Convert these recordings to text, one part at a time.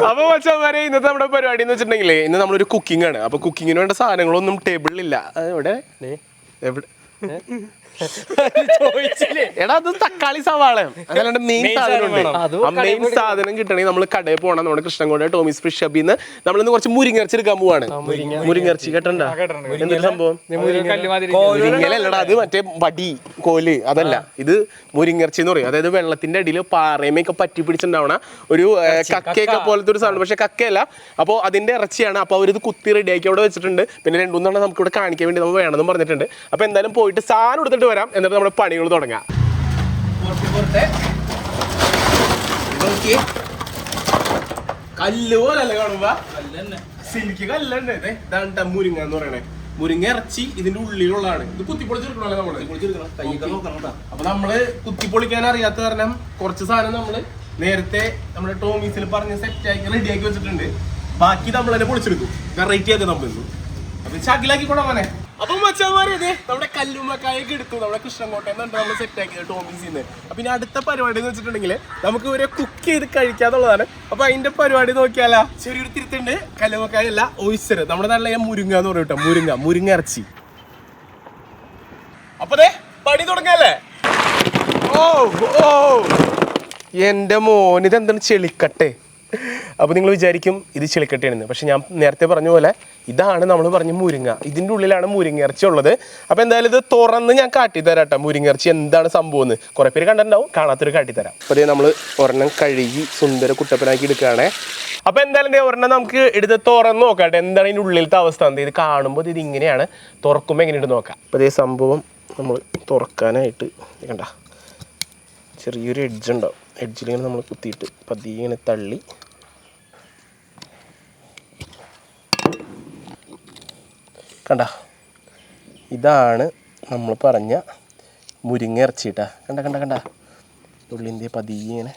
അപ്പൊ മച്ചാന്മാരെ ഇന്നത്തെ നമ്മുടെ പരിപാടി എന്ന് വെച്ചിട്ടുണ്ടെങ്കിലേ ഇന്ന് നമ്മളൊരു കുക്കിംഗ് ആണ്. അപ്പൊ കുക്കിങ്ങിന് വേണ്ട സാധനങ്ങളൊന്നും ടേബിളിലില്ല. എവിടെ എവിടെ എടാ അത് തക്കാളി സവാളയും അതല്ലാണ്ട് മെയിൻ സാധനം മെയിൻ സാധനം കിട്ടണമെങ്കിൽ നമ്മൾ കടയിൽ പോകണം. നമ്മുടെ കൃഷ്ണൻകോട് ടോമീസ് ഫിഷ് ഷോപ്പിന്ന് നമ്മളിന്ന് കുറച്ച് മുരിങ്ങർച്ചി എടുക്കാൻ പോവാണ്. മുരിങ്ങർച്ചി കേട്ടണ്ട എന്തൊരു സംഭവം? മുരിങ്ങലല്ലടാ, അത് മറ്റേ വടി കോല് അതല്ല, ഇത് മുരിങ്ങർച്ചി എന്ന് പറയും. അതായത് വെള്ളത്തിന്റെ അടിയിൽ പാറയമൊക്കെ പറ്റി പിടിച്ചിട്ടുണ്ടാവണ ഒരു കക്കയൊക്കെ പോലത്തെ ഒരു സാധനം, പക്ഷെ കക്കയല്ല. അപ്പോൾ അതിന്റെ ഇറച്ചിയാണ്. അപ്പോൾ അവരിത് കുത്തി റെഡിയാക്കി അവിടെ വെച്ചിട്ടുണ്ട്. പിന്നെ രണ്ടുമൂന്നെണ്ണം നമുക്ക് ഇവിടെ കാണിക്കാൻ വേണ്ടി നമ്മൾ വേണമെന്ന് പറഞ്ഞിട്ടുണ്ട്. അപ്പോൾ എന്തായാലും പോയിട്ട് സാധനം എടുത്തിട്ട് വരാം, എന്നിട്ട് നമ്മുടെ പണികൾ തുടങ്ങാം. കല്ല് പോലല്ലേ കാണുമ്പോ, സിലിക്ക് കല്ലുണ്ട്. ഇതാണ് മുരിങ്ങ എന്ന് പറയണേ. മുരിങ്ങ ഇറച്ചി ഇതിന്റെ ഉള്ളിലുള്ളതാണ്. ഇത് കുത്തിപ്പൊളിച്ചെടുക്കണല്ലോ നമ്മള്. അപ്പൊ നമ്മള് കുത്തിപ്പൊളിക്കാൻ അറിയാത്ത കാരണം കുറച്ച് സാധനം നമ്മള് നേരത്തെ നമ്മുടെ ടോമീസിൽ പറഞ്ഞ് സെറ്റാക്കി റെഡിയാക്കി വെച്ചിട്ടുണ്ട്. ബാക്കി നമ്മൾ തന്നെ പൊളിച്ചെടുക്കും, വെറൈറ്റി ആക്കി നമ്മൾ. അപ്പൊ ചാക്കിലാക്കി കൊണ്ടുപോകാനെ. അപ്പൊ മച്ചാന്മാരെ നമ്മുടെ കല്ലുമ്മക്കായൊക്കെ എടുത്തു നമ്മുടെ കൃഷ്ണൻകോട്ടയിൽ നിന്നുണ്ട് നമ്മൾ സെറ്റാക്കിയത് ടോമീസിന്ന്. അപ്പൊ ഇനി അടുത്ത പരിപാടി എന്ന് വെച്ചിട്ടുണ്ടെങ്കിൽ നമുക്ക് ഇവരെ കുക്ക് ചെയ്ത് കഴിക്കാന്നുള്ളതാണ്. അപ്പൊ അതിന്റെ പരിപാടി നോക്കിയാലാ ചെറിയൊരു തിരുത്തുണ്ട്. കല്ലുമ്മക്കായല്ല, ഓയിസ്റ്റർ. നമ്മുടെ നാട്ടിലെ മുരിങ്ങ എന്ന് പറയും കേട്ടോ, മുരിങ്ങ ഇറച്ചി. അപ്പൊ പണി തുടങ്ങല്ലേ? ഓ ഓ എന്റെ മോൻ, ഇതെന്താണ് ചെളിക്കട്ടെ? അപ്പോൾ നിങ്ങൾ വിചാരിക്കും ഇത് ചെളിക്കട്ടയാണെന്ന്. പക്ഷെ ഞാൻ നേരത്തെ പറഞ്ഞ പോലെ ഇതാണ് നമ്മൾ പറഞ്ഞ മുരിങ്ങ. ഇതിൻ്റെ ഉള്ളിലാണ് മുരിങ്ങ ഇറച്ചി ഉള്ളത്. അപ്പോൾ എന്തായാലും ഇത് തുറന്ന് ഞാൻ കാട്ടിത്തരാം കേട്ടോ, മുരിങ്ങ ഇറച്ചി എന്താണ് സംഭവം എന്ന്. കുറേ പേര് കണ്ടിട്ടുണ്ടാവും, കാണാത്തൊരു കാട്ടിത്തരാം. അപ്പോൾ അതേ നമ്മൾ ഒരെണ്ണം കഴുകി സുന്ദര കുട്ടപ്പനാക്കി എടുക്കുകയാണേ. അപ്പോൾ എന്തായാലും ഒരെണ്ണം നമുക്ക് എടുത്ത് തുറന്ന് നോക്കാം എന്താണ് ഇതിൻ്റെ ഉള്ളിലത്തെ അവസ്ഥ. ഇത് കാണുമ്പോൾ ഇത് ഇങ്ങനെയാണ്, തുറക്കുമ്പോൾ എങ്ങനെയുണ്ട് നോക്കാം. അപ്പോൾ അതേ സംഭവം നമ്മൾ തുറക്കാനായിട്ട് കണ്ട ചെറിയൊരു എഡ്ജ് ഉണ്ടാവും. എഡ്ജിലിങ്ങനെ നമ്മൾ കുത്തിയിട്ട് പതിയെ ഇങ്ങനെ തള്ളി കണ്ട, ഇതാണ് നമ്മൾ പറഞ്ഞ മുരിങ്ങ ഇറച്ചിട്ടാ. കണ്ട കണ്ട കണ്ട ഉള്ളിൻ്റെ പതിയെ ഇങ്ങനെ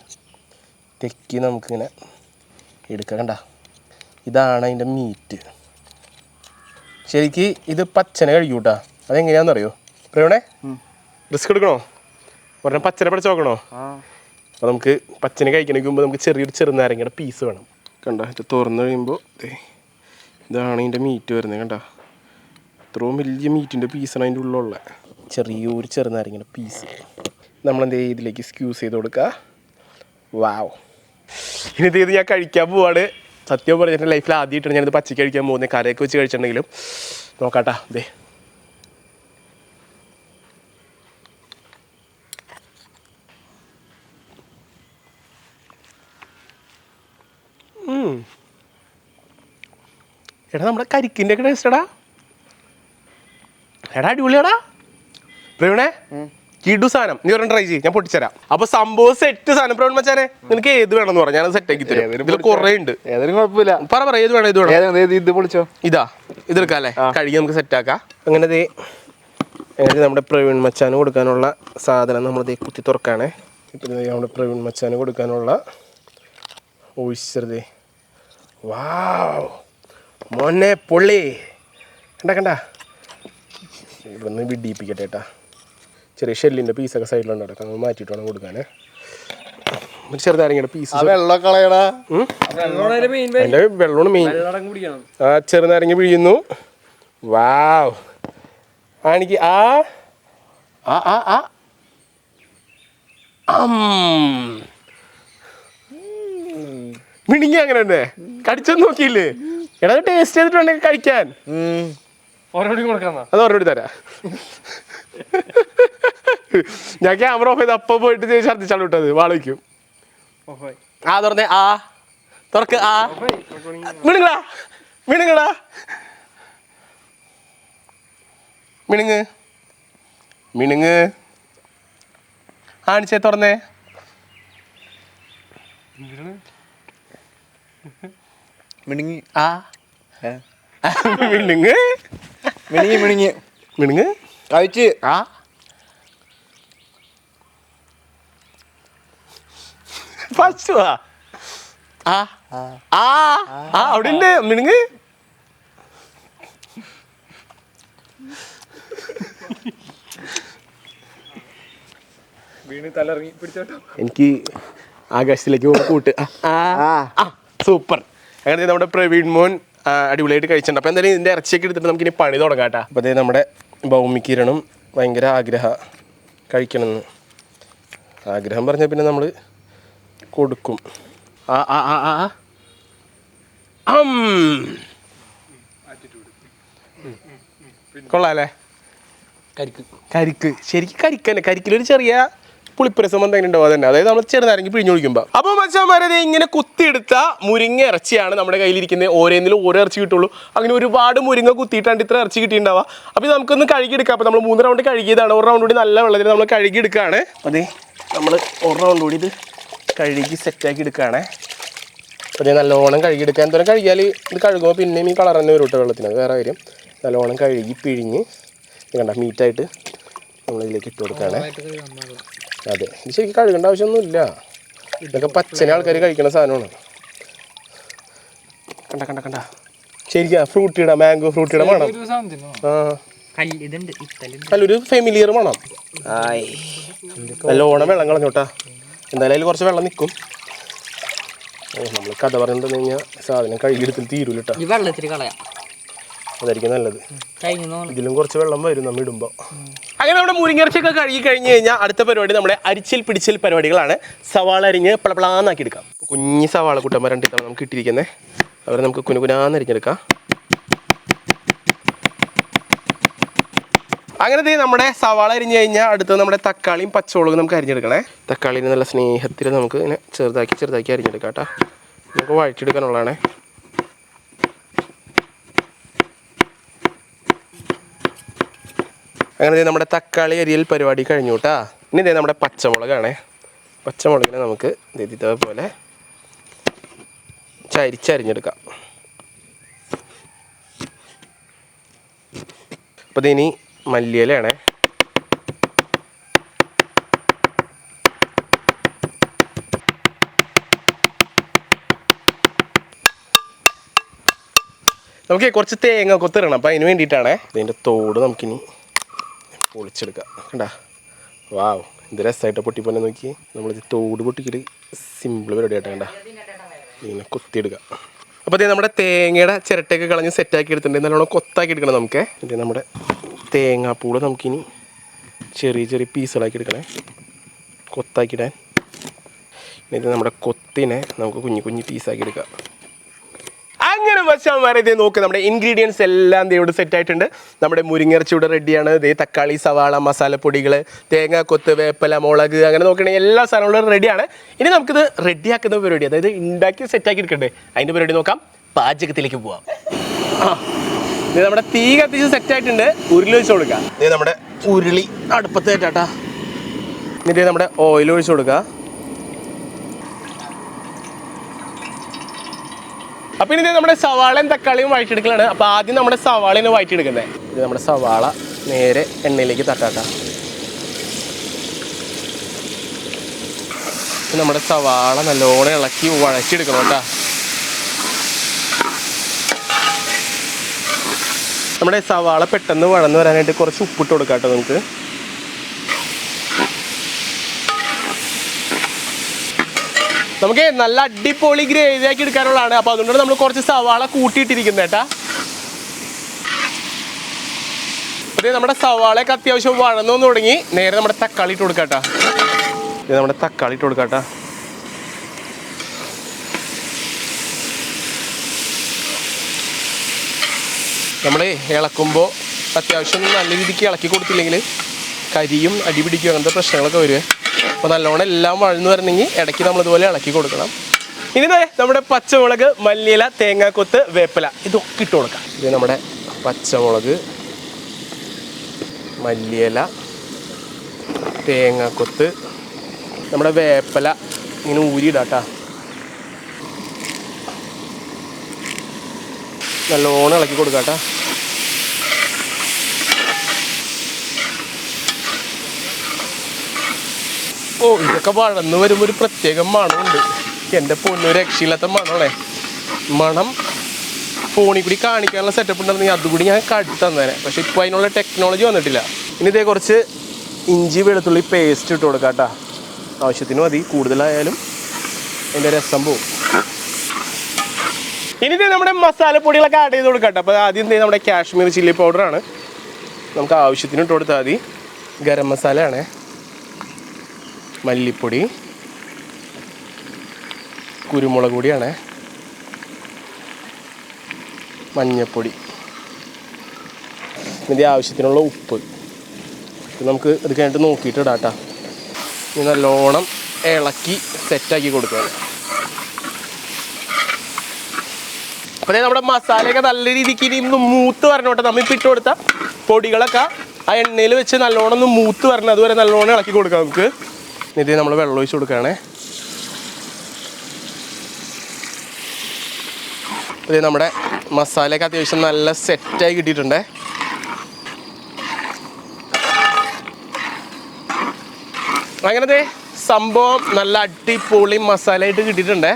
തെക്കി നമുക്കിങ്ങനെ എടുക്കാം. കണ്ട, ഇതാണ് അതിൻ്റെ മീറ്റ്. ശരിക്ക് ഇത് പച്ചനെ കഴിക്കൂട്ടാ. അതെങ്ങനെയാണെന്നറിയോ പ്രയോണേ? റിസ്ക് എടുക്കണോ? ഒരെണ്ണം പച്ചനെ പഠിച്ച് നോക്കണോ? അപ്പോൾ നമുക്ക് പച്ചനെ കഴിക്കണമെങ്കിൽ മുമ്പ് നമുക്ക് ചെറിയൊരു ചെറുനാരങ്ങയുടെ പീസ് വേണം. കണ്ട, ഇത് തുറന്നു കഴിയുമ്പോൾ ഇതാണ് ഇതിൻ്റെ മീറ്റ് വരുന്നത്. കണ്ട, ഇത്രയും വലിയ മീറ്റിൻ്റെ പീസാണ് അതിൻ്റെ ഉള്ളിലുള്ള. ചെറിയൊരു ചെറുനാരങ്ങയുടെ പീസ് നമ്മളെന്ത് ഇതിലേക്ക് സ്ക്യൂസ് ചെയ്ത് കൊടുക്കുക. വാവ്, ഇനി ഇത് ഞാൻ കഴിക്കാൻ പോവാണ്. സത്യം പറഞ്ഞിട്ട് ലൈഫിൽ ആദ്യമായിട്ടാണ് ഞാനിത് പച്ചയ്ക്ക് കഴിക്കാൻ പോകുന്നത്. കരയൊക്കെ വെച്ച് കഴിച്ചിട്ടുണ്ടെങ്കിലും നോക്കാട്ടാ. എടാ നമ്മുടെ കരിക്കിൻ്റെ ഒക്കെ ടേസ്റ്റടാ. എടാ അടിപൊളിയാടാ പ്രവീണേ, കിടു സാധനം. നീ ഒരെണ്ണം ട്രൈ ചെയ്യും, ഞാൻ പൊട്ടിച്ചരാം. അപ്പൊ സംഭവം സെറ്റ് സാധനം. പ്രവീൺ മച്ചാനെ നിനക്ക് ഏത് വേണമെന്ന് പറഞ്ഞാൽ ഞാനത് സെറ്റ് ആക്കി തരും. ഇതിൽ കുറേ ഉണ്ട്, ഏതായാലും കുഴപ്പമില്ല. പറ ഏത് വേണം? ഇത് വേണം, ഇത് പൊളിച്ചോ. ഇതാ ഇതെടുക്കാം അല്ലേ? കഴുകി നമുക്ക് സെറ്റാക്കാം. അങ്ങനെ നമ്മുടെ പ്രവീൺ മച്ചാന് കൊടുക്കാനുള്ള സാധനം നമ്മൾ കുത്തി തുറക്കാണേ. ഇപ്പം നമ്മുടെ പ്രവീൺ മച്ചാന് കൊടുക്കാനുള്ള ഓയിസ്റ്റർ. വാവ് മോനെ പൊള്ളി. കണ്ട ഇവിടുന്ന് വിടിയിപ്പിക്കട്ടെ കേട്ടാ. ചെറിയ ഷെല്ലിൻ്റെ പീസൊക്കെ സൈഡിലുണ്ട്, അടക്കം നമ്മൾ മാറ്റിയിട്ട് വേണം കൊടുക്കാനേ. ചെറുനാരങ്ങയുടെ പീസ് വെള്ളം കളയടാ. അതിൻ്റെ വെള്ളമാണ് മെയിൻ. ആ ചെറുനാരങ്ങ പിഴിയുന്നു. വാവ് ആണിക്ക് ആ ആ ആ ആ മിണിങ്ങി. അങ്ങനെ തന്നെ കടിച്ചൊന്നും നോക്കിയില്ലേ? എടാ ടേസ്റ്റ് ചെയ്തിട്ടുണ്ടെങ്കിൽ കഴിക്കാൻ അത് ഓരോടി തരാം. ഞാൻ ക്യാമറ ഓഫ് ചെയ്ത് അപ്പം പോയിട്ട് ഛർദ്ദിച്ചാണ് വിട്ടത്. വാളിക്കും ആ തുറന്നേ. ആ തുറക്ക്. ആ മിണുങ്ങടാ മിണുങ്ങടാ മിണുങ്ങ് മിണുങ്ങ്. കാണിച്ചേ തുറന്നേ. മിണുങ്ങി. ആ മിണുങ്ങ് മിണുങ്ങി മിണുങ്ങി മിണുങ്ങ് കഴിച്ച്. ആ പശുവാ. ആ ആ ആ അവിടെ ഉണ്ട് മിണുങ്ങ്. എനിക്ക് ആകാശത്തിലേക്ക് പോകുന്ന കൂട്ട്. സൂപ്പർ. അങ്ങനെ നമ്മുടെ പ്രവീൺ മോൻ അടിപൊളിയായിട്ട് കഴിച്ചിട്ടുണ്ട്. അപ്പോൾ എന്തായാലും ഇതിൻ്റെ ഇറച്ചിയൊക്കെ എടുത്തിട്ട് നമുക്കിനി പണി തുടങ്ങാം കേട്ടോ. അപ്പോൾ അതേ നമ്മുടെ ഭൗമിക്കിരണും ഭയങ്കര ആഗ്രഹം കഴിക്കണമെന്ന്. ആഗ്രഹം പറഞ്ഞാൽ പിന്നെ നമ്മൾ കൊടുക്കും. കൊള്ളാല്ലേ? കരിക്ക് ശരിക്കും കരിക്കന്നെ. കരിക്കിലൊരു ചെറിയ പുളിപ്പരസം എന്തെങ്കിലും ഉണ്ടാവും. അതന്നെ, അതായത് നമ്മൾ ചെറുനാരങ്ങി പിഴിഞ്ഞു കുടിക്കുമ്പോൾ. അപ്പോൾ മച്ചാന്മാരെ ഇങ്ങനെ കുത്തിയെടുത്ത മുരിങ്ങ ഇറച്ചിയാണ് നമ്മുടെ കയ്യിലിരിക്കുന്നത്. ഓരോന്നിലും ഓരോ ഇറച്ചി കിട്ടുള്ളൂ. അങ്ങനെ ഒരുപാട് മുരിങ്ങ കുത്തിയിട്ടാണ്ട് ഇത്ര ഇറച്ചി കിട്ടിയിട്ടുണ്ടാവുക. അപ്പോൾ ഇത് നമുക്കൊന്ന് കഴുകിയെടുക്കാം. അപ്പോൾ നമ്മൾ 3 റൗണ്ട് കഴുകിയതാണ്. 1 റൗണ്ട് കൂടി നല്ല വെള്ളത്തിൽ നമ്മൾ കഴുകിയെടുക്കുകയാണ്. അതെ, നമ്മൾ 1 റൗണ്ട് കൂടി ഇത് കഴുകി സെറ്റാക്കി എടുക്കുകയാണ്. അപ്പോൾ നല്ലോണം കഴുകിയെടുക്കുക. എന്തോരം കഴുകിയാൽ ഇത് കഴുകുമ്പോൾ പിന്നെയും ഈ കളർ തന്നെ വരും കേട്ടോ വെള്ളത്തിന്. അത് വേറെ കാര്യം. നല്ലോണം കഴുകി പിഴിഞ്ഞ് കണ്ട മീറ്റായിട്ട് നമ്മളിതിലേക്ക് ഇട്ട് കൊടുക്കുകയാണ്. അതെ, ഇത് ശരിക്കും കഴുകേണ്ട ആവശ്യമൊന്നുമില്ല. ഇതൊക്കെ പച്ചനെ ആൾക്കാർ കഴിക്കുന്ന സാധനമാണ്. കണ്ട ശരിക്കും ഫ്രൂട്ടിയുടെ മാംഗോ ഫ്രൂട്ടിയുടെ മണം. നല്ലൊരു ഫെമിലിയർ മണം. നല്ലോണം വെള്ളം കളഞ്ഞോട്ടാ. എന്തായാലും അതിൽ കുറച്ച് വെള്ളം നിൽക്കും. നമ്മൾ കഥ പറഞ്ഞിട്ടുണ്ടെന്ന് കഴിഞ്ഞാൽ സാധനം കഴുകിയെടുത്തിൽ തീരൂല കേട്ടോ. അതായിരിക്കും നല്ലത്. ഇതിലും കുറച്ച് വെള്ളം വരും നമ്മൾ ഇടുമ്പോൾ. അങ്ങനെ നമ്മുടെ മുരിങ്ങയിറച്ചിയൊക്കെ കഴുകി കഴിഞ്ഞ് കഴിഞ്ഞാൽ അടുത്ത പരിപാടി നമ്മുടെ അരിച്ചിൽ പിടിച്ചിൽ പരിപാടികളാണ്. സവാള അരിഞ്ഞ് പളപ്പളാന്നാക്കി എടുക്കാം. കുഞ്ഞി സവാള കൂട്ടന്മാർ 2 തവണ നമുക്ക് ഇട്ടിരിക്കുന്നത്. അവരെ നമുക്ക് കുനുകുനാന്ന് അരിഞ്ഞെടുക്കാം. അങ്ങനെ നമ്മുടെ സവാള അരിഞ്ഞ് കഴിഞ്ഞാൽ അടുത്തത് നമ്മുടെ തക്കാളിയും പച്ചമുളകും നമുക്ക് അരിഞ്ഞെടുക്കണേ. തക്കാളിന് നല്ല സ്നേഹത്തിൽ നമുക്ക് ഇങ്ങനെ ചെറുതാക്കി അരിഞ്ഞെടുക്കാം കേട്ടോ. നമുക്ക് വഴറ്റിയെടുക്കാനുള്ളതാണേ. അങ്ങനെ നമ്മുടെ തക്കാളി അരിയൽ പരിപാടി കഴിഞ്ഞു കേട്ടാ. ഇനി ഇതേ നമ്മുടെ പച്ചമുളകാണേ. പച്ചമുളകിനെ നമുക്ക് ഇതേപോലെ ചരിച്ചരിഞ്ഞെടുക്കാം. അപ്പോൾ ഇതിനി മല്ലിയിലയാണേ. നമുക്ക് കുറച്ച് തേങ്ങ കൊത്തിടണം. അപ്പോൾ അതിന് വേണ്ടിയിട്ടാണേ. ഇതിൻ്റെ തോട് നമുക്കിനി പൊളിച്ചെടുക്കാം. കണ്ടാ, വാവ്, ഇത് രസമായിട്ട് പൊട്ടിപ്പോന്നെ. നോക്കി, നമ്മളിത് തോട് പൊട്ടിക്കിട്ട് സിമ്പിൾ പരിപാടി ആയിട്ട് കണ്ട ഇങ്ങനെ കൊത്തിയെടുക്കുക. അപ്പോൾ അതേ നമ്മുടെ തേങ്ങയുടെ ചിരട്ടയൊക്കെ കളഞ്ഞ് സെറ്റാക്കി എടുത്തിട്ടുണ്ട്. നല്ലോണം കൊത്താക്കി എടുക്കണം നമുക്ക്. ഇത് നമ്മുടെ തേങ്ങാപ്പൂള് നമുക്കിനി ചെറിയ പീസുകളാക്കി എടുക്കണേ, കൊത്താക്കിയിടാൻ. ഇത് നമ്മുടെ കൊത്തിനെ നമുക്ക് കുഞ്ഞു പീസാക്കി എടുക്കാം. അങ്ങനെ മച്ചാന്മാരെ ഇതേ നോക്ക്, നമ്മുടെ ഇൻഗ്രീഡിയൻസ് എല്ലാം ഇവിടെ സെറ്റ് ആയിട്ടുണ്ട്. നമ്മുടെ മുരിങ്ങയിറച്ചി ഇവിടെ റെഡിയാണ്. ഇതേ തക്കാളി, സവാള, മസാലപ്പൊടികൾ, തേങ്ങ കൊത്ത്, വേപ്പില, മുളക്, അങ്ങനെ നോക്കണമെങ്കിൽ എല്ലാ സാധനങ്ങളും റെഡിയാണ്. ഇനി നമുക്കിത് റെഡിയാക്കുന്ന പരിപാടി, അതായത് ഉണ്ടാക്കി സെറ്റാക്കി എടുക്കണ്ടേ, അതിൻ്റെ പരിപാടി നോക്കാം. പാചകത്തിലേക്ക് പോവാം. ഇത് നമ്മുടെ തീ കത്തിച്ച് സെറ്റായിട്ടുണ്ട്. ഉരുളി ഒഴിച്ച് കൊടുക്കുക. ഇത് നമ്മുടെ ഉരുളി അടുപ്പത്ത് കയറ്റാട്ടാ. എന്നിട്ട് നമ്മുടെ ഓയിൽ ഒഴിച്ച് കൊടുക്കുക. അപ്പോൾ ഇനി നമ്മുടെ സവാളയും തക്കാളിയും വഴറ്റിയെടുക്കലാണ്. അപ്പോൾ ആദ്യം നമ്മുടെ സവാളയാണ് വഴറ്റിയെടുക്കുന്നത്. ഇത് നമ്മുടെ സവാള നേരെ എണ്ണയിലേക്ക് തട്ടാട്ടാ. നമ്മുടെ സവാള നല്ലോണം ഇളക്കി വഴറ്റിയെടുക്കണം കേട്ടോ. നമ്മുടെ സവാള പെട്ടെന്ന് വഴന്ന് വരാനായിട്ട് കുറച്ച് ഉപ്പിട്ട് കൊടുക്കാം കേട്ടോ നമുക്ക്. നമുക്ക് നല്ല അടിപൊളി ഗ്രേവി ആക്കി എടുക്കാനുള്ളതാണ്. അപ്പോൾ അതുകൊണ്ട് നമ്മൾ കുറച്ച് സവാള കൂട്ടിയിട്ടിരിക്കുന്നത് കേട്ടാ. അതെ, നമ്മുടെ സവാളയൊക്കെ അത്യാവശ്യം വഴന്നു തുടങ്ങി. നേരെ നമ്മുടെ തക്കാളി ഇട്ട് കൊടുക്കാം കേട്ടോ. ഇത് നമ്മുടെ തക്കാളി ഇട്ട് കൊടുക്കാം കേട്ടോ. നമ്മൾ ഇളക്കുമ്പോൾ അത്യാവശ്യം നല്ല രീതിക്ക് ഇളക്കി കൊടുത്തില്ലെങ്കിൽ കരിയും അടിപിടിക്കും, അങ്ങനത്തെ പ്രശ്നങ്ങളൊക്കെ വരുവേ. അപ്പോൾ നല്ലോണം എല്ലാം വഴന്നു വരണമെങ്കിൽ ഇടയ്ക്ക് നമ്മളിതുപോലെ ഇളക്കി കൊടുക്കണം. ഇനി നമ്മുടെ പച്ചമുളക്, മല്ലിയില, തേങ്ങാക്കൊത്ത്, വേപ്പില ഇതൊക്കെ ഇട്ട് കൊടുക്കാം. ഇത് നമ്മുടെ പച്ചമുളക്, മല്ലിയില, തേങ്ങാക്കൊത്ത്, നമ്മുടെ വേപ്പില ഇങ്ങനെ ഊരിയിടാട്ടാ. നല്ലോണം ഇളക്കി കൊടുക്കാട്ടാ. ഓ, ഇതൊക്കെ വഴന്ന് വരുമ്പോൾ ഒരു പ്രത്യേക മണമുണ്ട്. എൻ്റെ പൊന്നു, രക്ഷയില്ലാത്ത മണമല്ലേ. മണം ഫോണിൽ കൂടി കാണിക്കാനുള്ള സെറ്റപ്പ് ഉണ്ടെങ്കിൽ അതുകൂടി ഞാൻ കാട്ടി തന്നേനെ. പക്ഷെ ഇപ്പോൾ അതിനുള്ള ടെക്നോളജി വന്നിട്ടില്ല. ഇനി ഇതേ കുറച്ച് ഇഞ്ചി വെളുത്തുള്ളി പേസ്റ്റ് ഇട്ട് കൊടുക്കാം കേട്ടോ. ആവശ്യത്തിന് മതി, കൂടുതലായാലും അതിൻ്റെ രസം പോവും. ഇനി നമ്മുടെ മസാലപ്പൊടികളൊക്കെ ആഡ് ചെയ്ത് കൊടുക്കാം കേട്ടോ. അപ്പോൾ ആദ്യം നമ്മുടെ കാശ്മീർ ചില്ലി പൗഡറാണ്, നമുക്ക് ആവശ്യത്തിന് ഇട്ട് കൊടുത്താൽ മതി. ഗരം മസാലയാണ്, മല്ലിപ്പൊടി, കുരുമുളക് പൊടിയാണ്, മഞ്ഞൾപ്പൊടി, ഇതിൻ്റെ ആവശ്യത്തിനുള്ള ഉപ്പ്. നമുക്ക് ഇത് കഴിഞ്ഞിട്ട് നോക്കിയിട്ട് ഇടാം കേട്ടോ. ഇത് നല്ലോണം ഇളക്കി സെറ്റാക്കി കൊടുക്കുക. അപ്പോൾ നമ്മുടെ മസാലയൊക്കെ നല്ല രീതിക്ക് ഇനി മൂത്ത് വരണോട്ടെ. നമ്മളിപ്പോൾ ഇട്ട് കൊടുത്ത പൊടികളൊക്കെ ആ എണ്ണയിൽ വെച്ച് നല്ലോണം ഒന്ന് മൂത്ത് വരണം, അതുവരെ നല്ലോണം ഇളക്കി കൊടുക്കാം നമുക്ക്. ഇത് നമ്മൾ വെള്ളം ഒഴിച്ച് കൊടുക്കുകയാണേ. ഇത് നമ്മുടെ മസാലയൊക്കെ അത്യാവശ്യം നല്ല സെറ്റായി കിട്ടിയിട്ടുണ്ടേ. അങ്ങനത്തെ സംഭവം നല്ല അടിപൊളി മസാലയായിട്ട് കിട്ടിയിട്ടുണ്ടേ.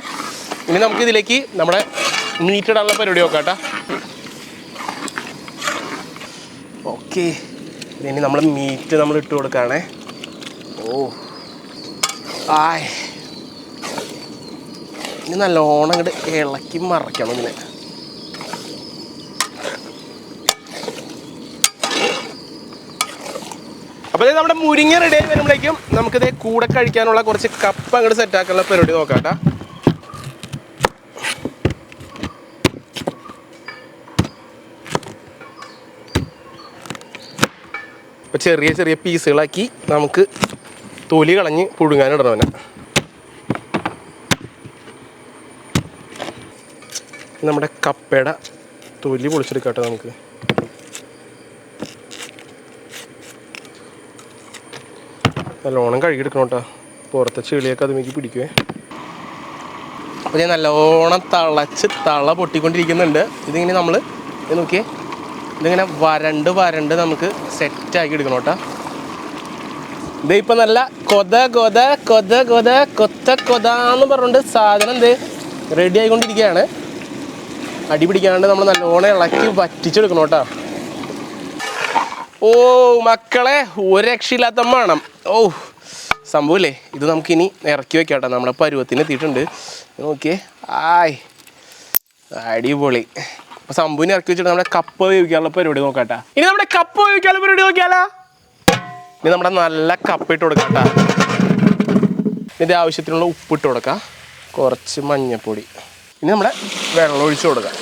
ഇനി നമുക്ക് ഇതിലേക്ക് നമ്മുടെ മീറ്റ് ഇടാനുള്ള പരിപാടി നോക്കാം കേട്ടോ. ഓക്കെ, ഇനി നമ്മൾ മീറ്റ് നമ്മൾ ഇട്ട് കൊടുക്കുകയാണേ. ഇനി നല്ലോണം അങ്ങോട്ട് ഇളക്കി മറക്കണം ഇങ്ങനെ. അപ്പോൾ നമ്മുടെ മുരിങ്ങ റെഡി ആയി വരുമ്പോഴേക്കും നമുക്കിത് കൂടെ കഴിക്കാനുള്ള കുറച്ച് കപ്പ അങ്ങോട്ട് സെറ്റാക്കാനുള്ള പരിപാടി നോക്കാം കേട്ടോ. അപ്പോൾ ചെറിയ ചെറിയ പീസുകളാക്കി നമുക്ക് തൊലി കളഞ്ഞ് പുഴുങ്ങാനിടണം അവനെ. നമ്മുടെ കപ്പയുടെ തൊലി പൊളിച്ചെടുക്കട്ടെ നമുക്ക്. നല്ലോണം കഴുകിയെടുക്കണം കേട്ടോ, പുറത്തെ ചെളിയൊക്കെ അതുമേക്ക് പിടിക്കുവേ. അപ്പോൾ ഞാൻ നല്ലോണം തിളച്ച് തള പൊട്ടിക്കൊണ്ടിരിക്കുന്നുണ്ട്. ഇതിങ്ങനെ നമ്മൾ നോക്കിയേ, ഇതിങ്ങനെ വരണ്ട് നമുക്ക് സെറ്റാക്കി എടുക്കണം കേട്ടോ. ഇത് ഇപ്പം നല്ല കൊത എന്ന് പറഞ്ഞുകൊണ്ട് സാധനം എന്ത് റെഡി ആയിക്കൊണ്ടിരിക്കുകയാണ്. അടി പിടിക്കാണ്ട് നമ്മൾ നല്ലോണം ഇളക്കി വറ്റിച്ചെടുക്കണം കേട്ടോ. ഓ മക്കളെ, ഒരു രക്ഷയില്ലാത്ത മണം. സംഭവമില്ലേ, ഇത് നമുക്കിനി ഇറക്കി വെക്കാം കേട്ടോ. നമ്മുടെ പരുവത്തിന് എത്തിയിട്ടുണ്ട്. നോക്കിയേ, അടിപൊളി. അപ്പോൾ സംഭവം ഇറക്കി വെച്ചിട്ട് നമ്മുടെ കപ്പ വേവിക്കാനുള്ള പരിപാടി നോക്കാട്ടാ. ഇനി നമ്മുടെ കപ്പ വേവിക്കാനുള്ള പരിപാടി നോക്കിയാലോ. ഇനി നമ്മുടെ നല്ല കപ്പ ഇട്ട് കൊടുക്കാം കേട്ടോ. ഇതിൻ്റെ ആവശ്യത്തിനുള്ള ഉപ്പിട്ട് കൊടുക്കാം, കുറച്ച് മഞ്ഞൾപ്പൊടി. ഇനി നമ്മുടെ വെള്ളം ഒഴിച്ച് കൊടുക്കാം.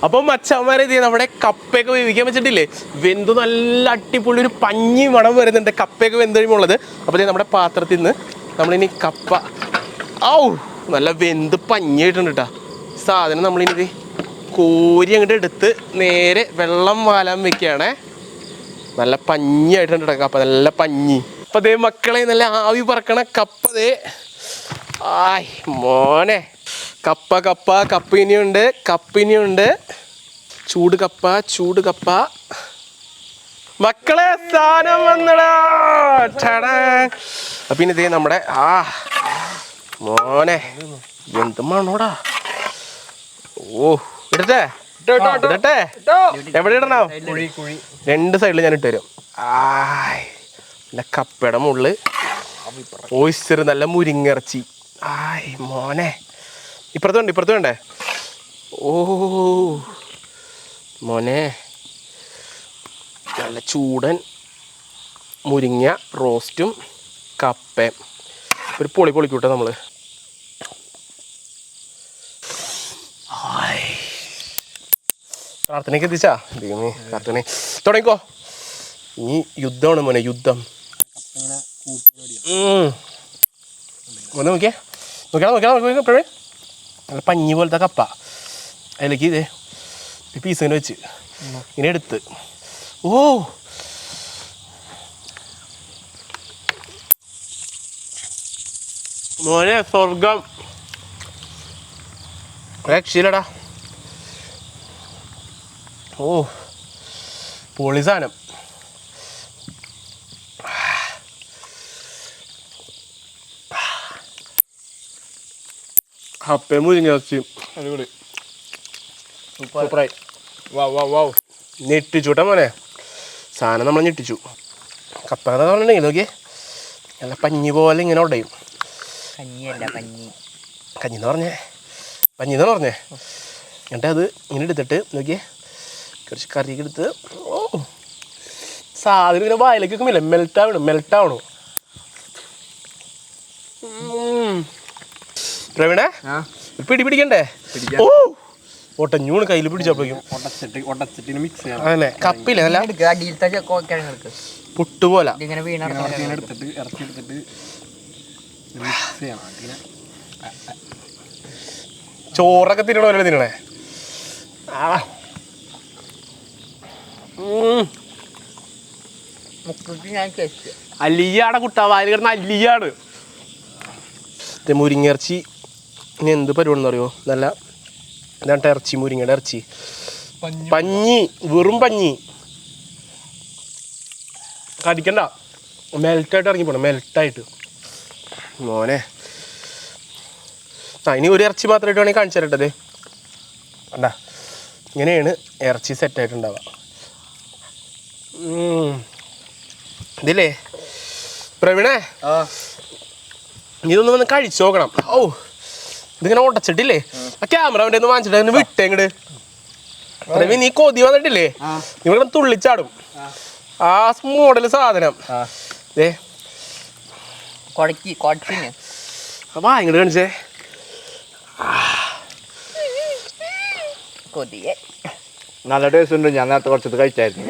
അപ്പോൾ മച്ചന്മാരെ ഇത് നമ്മുടെ കപ്പയൊക്കെ വേവിക്കാൻ വെച്ചിട്ടില്ലേ, വെന്ത് നല്ല അടിപൊളി ഒരു പഞ്ഞി മണം വരുന്നുണ്ട് കപ്പയൊക്കെ വെന്ത് കഴിയുമ്പോഴുള്ളത്. അപ്പോൾ നമ്മുടെ പാത്രത്തിൽ നിന്ന് നമ്മളിനി കപ്പ നല്ല വെന്ത് പഞ്ഞിയായിട്ടുണ്ട് കേട്ടോ. സാധനം നമ്മളിനി കോരി അങ്ങോട്ട് എടുത്ത് നേരെ വെള്ളം വാലാൻ വെക്കുകയാണേ. നല്ല പഞ്ഞിയായിട്ടുണ്ട് കേട്ടോ കപ്പ, നല്ല പഞ്ഞി. അപ്പം അതേ മക്കളെ, നല്ല ആവി പറക്കണ കപ്പ. ദേ മോനെ, കപ്പ ഇനിയുണ്ട്. ചൂട് കപ്പ മക്കളെ, സാധനം വന്നടാ. അപ്പം ഇനി ഇതേ നമ്മുടെ മോനെ എന്ത് മണോടാ. ഇടട്ടെ എവിടെ ഇടണം? രണ്ട് സൈഡിൽ ഞാൻ ഇട്ട് തരും. നല്ല കപ്പയുടെ മുകളിൽ ഓയിസ്റ്റർ, നല്ല മുരിങ്ങിറച്ചി. മോനെ, ഇപ്പുറത്ത് വേണ്ടേ? മോനെ, നല്ല ചൂടൻ മുരിങ്ങ റോസ്റ്റും കപ്പയും ഒരു പൊളിക്കൂട്ടെ നമ്മൾ. പ്രാർത്ഥനയ്ക്ക് എത്തിച്ചാ പ്രാർത്ഥന തുടങ്ങിക്കോ. ഇനി യുദ്ധമാണ് മോനെ, യുദ്ധം. നോക്കിയാ നല്ല പഞ്ഞി പോലത്തെ കപ്പ. അതിലേക്ക് ഇതേ പീസിങ്ങനെ വെച്ച് ഇങ്ങനെ എടുത്ത് മോനെ, സ്വർഗം. രക്ഷയില്ലടാ. പൊളി സാധനം. കപ്പയും മുരിങ്ങയും അടിപൊളി, സൂപ്പറായി. വാവ് ഞെട്ടിച്ചുട്ടാ മോനെ, സാധനം നമ്മൾ ഞെട്ടിച്ചു. കപ്പ പറഞ്ഞിട്ടുണ്ടെങ്കിൽ നോക്കിയേ നല്ല പഞ്ഞി പോലെ ഇങ്ങനെ ഉടയും. കഞ്ഞിന്ന് പറഞ്ഞേ എന്നിട്ട് അത് ഇങ്ങനെ എടുത്തിട്ട് നോക്കിയേ കുറച്ച് കറിയൊക്കെ എടുത്ത് സാധനം ഇങ്ങനെ വായിലേക്ക് വെക്കുമില്ല മെൽട്ടാവണു. പ്രവീണേ പിടിക്കണ്ടേ? ഓ ഒട്ടഞ്ഞൂണ് കയ്യിൽ പിടിച്ചപ്പോഴേക്കും അങ്ങനെ കപ്പില്ലേ നല്ല പുട്ടുപോലെ ചോറൊക്കെ തിന്നണേ. അല്ലിയാണ് കുട്ടാ, വായിൽ കിടന്ന അല്ലിയാണ്. മുരിങ്ങിറച്ചി ഇനി എന്ത് പരിപാടിന്ന് അറിയോ? നല്ല ഇതാണ്ട് ഇറച്ചി, മുരിങ്ങയുടെ ഇറച്ചി, പഞ്ഞി, വെറും പഞ്ഞി. കടിക്കണ്ട, മെൽറ്റായിട്ട് ഇറങ്ങി പോണം, മെൽറ്റായിട്ട് മോനെ. ഇനി ഒരു ഇറച്ചി മാത്രമായിട്ട് വേണമെങ്കിൽ കാണിച്ചു തരട്ടത്. കണ്ടാ ഇങ്ങനെയാണ് ഇറച്ചി സെറ്റായിട്ടുണ്ടാവുക. ഇതില്ലേ പ്രവീണേ, ഇതൊന്നും വന്ന് കഴിച്ചു നോക്കണം. ഓ ഇതിങ്ങനെ ഉടച്ചിട്ടില്ലേ, ആ ക്യാമറ അവൻ്റെ ഒന്ന് വാങ്ങിച്ചിട്ട് അതിന് വിട്ടേ ഇങ്ങട്. പ്രവീൺ നീ കൊതി വന്നിട്ടില്ലേ, ഇവിടെ തുള്ളിച്ചാടും ആ മോഡല് സാധനം. വാ ഇങ്ങോട്ട് കാണിച്ചേ. നല്ല ടേസ്റ്റ് ഉണ്ട്. ഞാൻ നേരത്തെ കുറച്ചത് കഴിച്ചായിരുന്നു.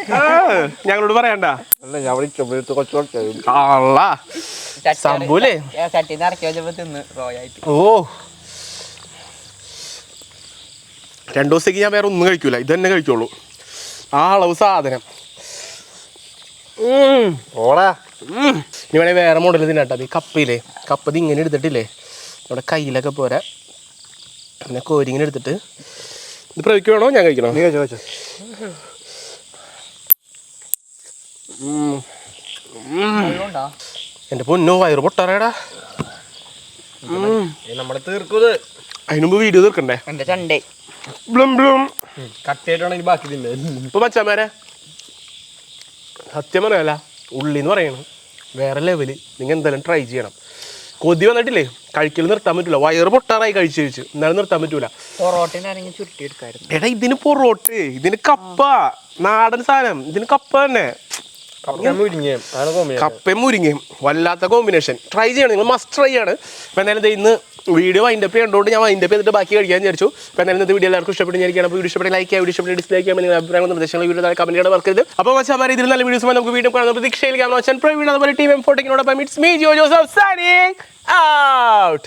ഞങ്ങളോട് പറയണ്ട. അല്ല ഞാൻ കുറച്ച് സംഭവല്ലേ. ഓ 2 ദിവസത്തേക്ക് ഞാൻ വേറെ ഒന്നും കഴിക്കൂല, ഇത് തന്നെ കഴിക്കുള്ളൂ. ആ അളവ് സാധനം. ഇനി വേണേ വേറെ മോഡൽ തിന്നട്ടത്. ഈ കപ്പയില്ലേ, കപ്പത് ഇങ്ങനെ എടുത്തിട്ടില്ലേ നമ്മുടെ കയ്യിലൊക്കെ പോരാ, പിന്നെ കോരിങ്ങനെ എടുത്തിട്ട് ഇത് പ്രവഹിക്കണോ ഞാൻ കഴിക്കണോ? നീ കഴിച്ചോ. എൻ്റെ പൊന്നോ വയറ് പൊട്ടാറേടാ. നമ്മളെ തീർക്കുന്നത് അതിനുമ്പ് വീഡിയോ തീർക്കണ്ടേ? കട്ടയായിട്ടാണെങ്കിൽ ബാക്കി തിന്നെ. ഇപ്പൊ മച്ചാമാരെ സത്യം പറയല്ല, ഉള്ളിന്ന് പറയണം വേറെ ലെവല്. നിങ്ങൾ എന്തായാലും ട്രൈ ചെയ്യണം. കൊതി വന്നിട്ടില്ലേ കഴിക്കൽ നിർത്താൻ പറ്റൂല, വയറ് പൊട്ടാറായി കഴിച്ചു എന്നാലും നിർത്താൻ പറ്റൂല. എടാ ഇതിന് പൊറോട്ട്, ഇതിന് കപ്പ, നാടൻ സാധനം, ഇതിന് കപ്പ തന്നെ. കപ്പയും മുരിങ്ങയും വല്ലാത്ത കോമ്പിനേഷൻ. ട്രൈ ചെയ്യണം, നിങ്ങൾ മസ്റ്റ് ട്രൈ ആണ്. അപ്പോൾ എന്തായാലും ഇന്ന് വീഡിയോ വൈൻഡപ്പ് ചെയ്യേണ്ടതുകൊണ്ട് ഞാൻ വൈൻഡപ്പ് ചെയ്തിട്ട് ബാക്കി കഴിക്കാൻ വിചാരിച്ചു. അപ്പോൾ എന്തായാലും ഇന്നത്തെ വീഡിയോ എല്ലാവർക്കും ഇഷ്ടപ്പെട്ടിരിക്കുകയാണ്. അപ്പോൾ വീഡിയോ ഇഷ്ടപ്പെട്ട ലൈക്ക് ചെയ്യുക, വീഡിയോ ഇഷ്ടപ്പെട്ട ഡിസ്ലൈക്ക് ചെയ്യുക, നിങ്ങൾ അഭിപ്രായങ്ങൾ നിർദ്ദേശങ്ങൾ വീഡിയോ കമന്റ് ചെയ്യാൻ മറക്കരുത്. അപ്പോൾ മച്ചാമാരെ ഇതിൽ നല്ല വീഡിയോസ് നമുക്ക് വീണ്ടും കാണുന്ന പ്രതീക്ഷയിൽ പ്രവീൺ അതുപോലെ team M14 it's me Jojo signing out.